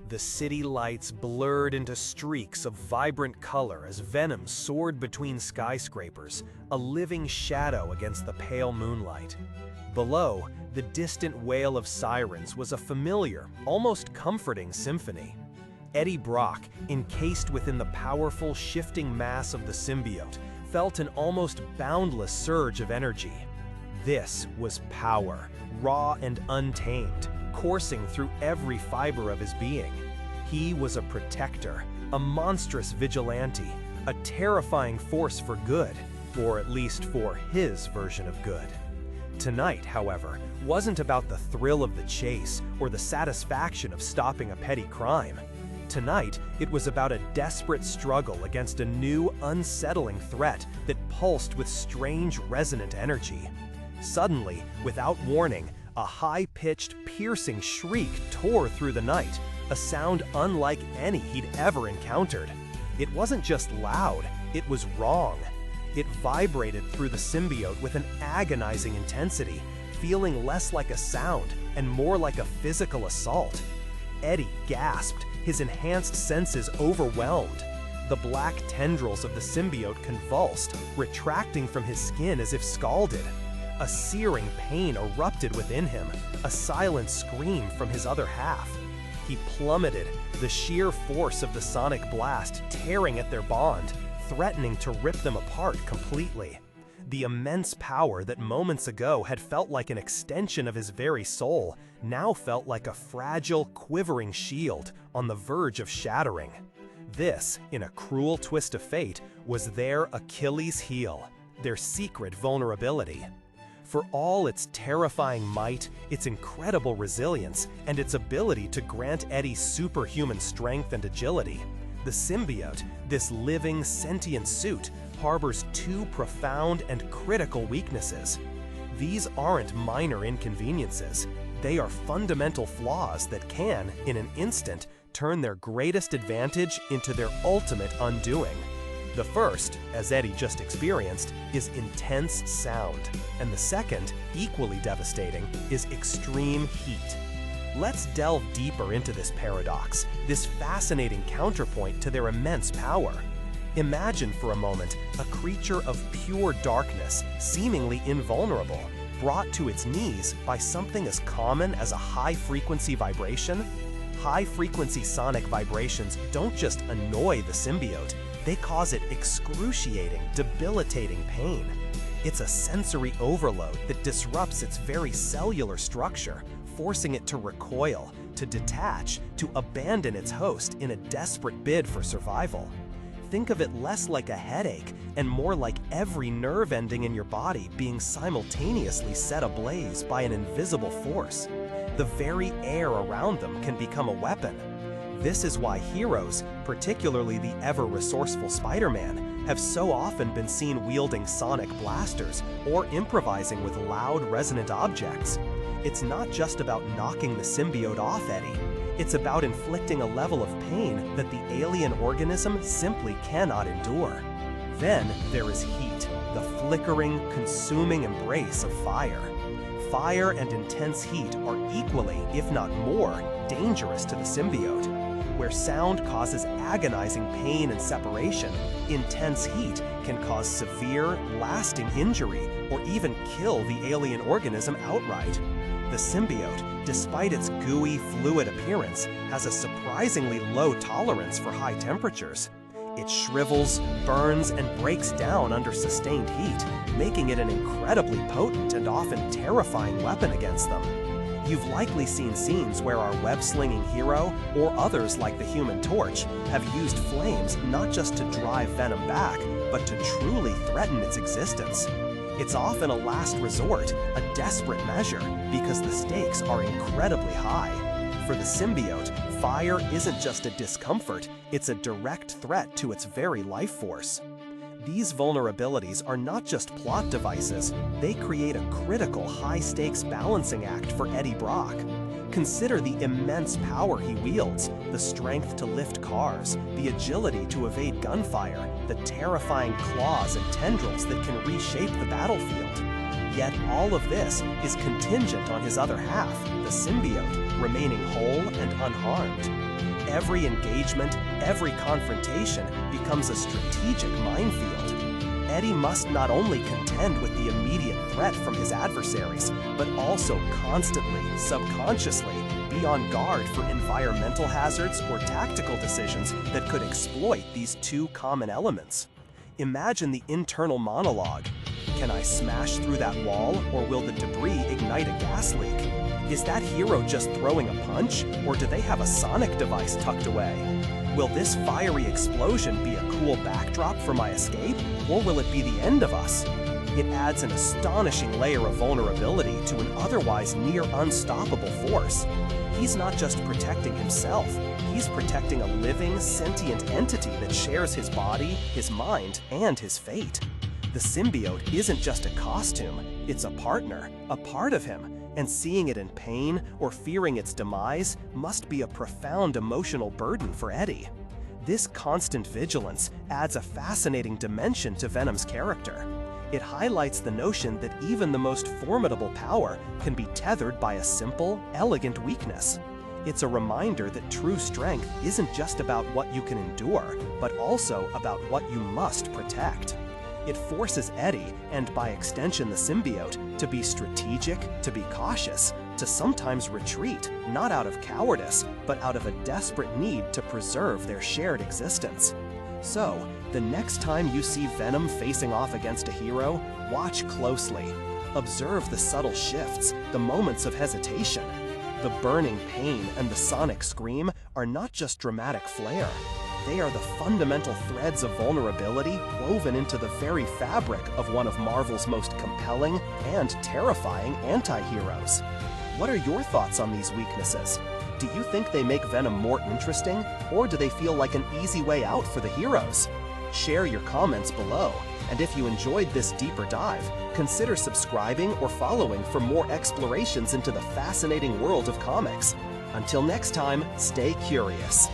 The city lights blurred into streaks of vibrant color as venom soared between skyscrapers, a living shadow against the pale moonlight. Below, the distant wail of sirens was a familiar, almost comforting symphony. Eddie Brock, encased within the powerful, shifting mass of the symbiote, felt an almost boundless surge of energy. This was power, raw and untamed, coursing through every fiber of his being. He was a protector, a monstrous vigilante, a terrifying force for good, or at least for his version of good. Tonight, however, wasn't about the thrill of the chase or the satisfaction of stopping a petty crime. Tonight, it was about a desperate struggle against a new, unsettling threat that pulsed with strange, resonant energy. Suddenly, without warning, a high-pitched, piercing shriek tore through the night, a sound unlike any he'd ever encountered. It wasn't just loud, it was wrong. It vibrated through the symbiote with an agonizing intensity, feeling less like a sound and more like a physical assault. Eddie gasped, his enhanced senses overwhelmed. The black tendrils of the symbiote convulsed, retracting from his skin as if scalded. A searing pain erupted within him, a silent scream from his other half. He plummeted, the sheer force of the sonic blast tearing at their bond, threatening to rip them apart completely. The immense power that moments ago had felt like an extension of his very soul now felt like a fragile, quivering shield on the verge of shattering. This, in a cruel twist of fate, was their Achilles' heel, their secret vulnerability. For all its terrifying might, its incredible resilience, and its ability to grant Eddie superhuman strength and agility, the symbiote, this living, sentient suit, harbors two profound and critical weaknesses. These aren't minor inconveniences. They are fundamental flaws that can, in an instant, turn their greatest advantage into their ultimate undoing. The first, as Eddie just experienced, is intense sound, and the second, equally devastating, is extreme heat. Let's delve deeper into this paradox, this fascinating counterpoint to their immense power. Imagine for a moment a creature of pure darkness, seemingly invulnerable, brought to its knees by something as common as a high-frequency vibration. High-frequency sonic vibrations don't just annoy the symbiote, they cause it excruciating, debilitating pain. It's a sensory overload that disrupts its very cellular structure, forcing it to recoil, to detach, to abandon its host in a desperate bid for survival. Think of it less like a headache and more like every nerve ending in your body being simultaneously set ablaze by an invisible force. The very air around them can become a weapon. This is why heroes, particularly the ever-resourceful Spider-Man, have so often been seen wielding sonic blasters or improvising with loud, resonant objects. It's not just about knocking the symbiote off Eddie. It's about inflicting a level of pain that the alien organism simply cannot endure. Then there is heat, the flickering, consuming embrace of fire. Fire and intense heat are equally, if not more, dangerous to the symbiote. Where sound causes agonizing pain and separation, intense heat can cause severe, lasting injury or even kill the alien organism outright. The symbiote, despite its gooey, fluid appearance, has a surprisingly low tolerance for high temperatures. It shrivels, burns, and breaks down under sustained heat, making it an incredibly potent and often terrifying weapon against them. You've likely seen scenes where our web-slinging hero, or others like the Human Torch, have used flames not just to drive venom back, but to truly threaten its existence. It's often a last resort, a desperate measure, because the stakes are incredibly high. For the symbiote, fire isn't just a discomfort, it's a direct threat to its very life force. These vulnerabilities are not just plot devices, they create a critical high-stakes balancing act for Eddie Brock. Consider the immense power he wields, the strength to lift cars, the agility to evade gunfire, the terrifying claws and tendrils that can reshape the battlefield. Yet all of this is contingent on his other half, the symbiote, remaining whole and unharmed. Every engagement, every confrontation becomes a strategic minefield. Eddie must not only contend with the immediate threat from his adversaries, but also constantly, subconsciously, be on guard for environmental hazards or tactical decisions that could exploit these two common elements. Imagine the internal monologue. Can I smash through that wall, or will the debris ignite a gas leak? Is that hero just throwing a punch, or do they have a sonic device tucked away? Will this fiery explosion be a cool backdrop for my escape, or will it be the end of us? It adds an astonishing layer of vulnerability to an otherwise near unstoppable force. He's not just protecting himself, he's protecting a living, sentient entity that shares his body, his mind, and his fate. The symbiote isn't just a costume, it's a partner, a part of him, and seeing it in pain or fearing its demise must be a profound emotional burden for Eddie. This constant vigilance adds a fascinating dimension to Venom's character. It highlights the notion that even the most formidable power can be tethered by a simple, elegant weakness. It's a reminder that true strength isn't just about what you can endure, but also about what you must protect. It forces Eddie, and by extension the symbiote, to be strategic, to be cautious, to sometimes retreat, not out of cowardice, but out of a desperate need to preserve their shared existence. So, the next time you see Venom facing off against a hero, watch closely. Observe the subtle shifts, the moments of hesitation. The burning pain and the sonic scream are not just dramatic flair. They are the fundamental threads of vulnerability woven into the very fabric of one of Marvel's most compelling and terrifying anti-heroes. What are your thoughts on these weaknesses? Do you think they make Venom more interesting, or do they feel like an easy way out for the heroes? Share your comments below, and if you enjoyed this deeper dive, consider subscribing or following for more explorations into the fascinating world of comics. Until next time, stay curious.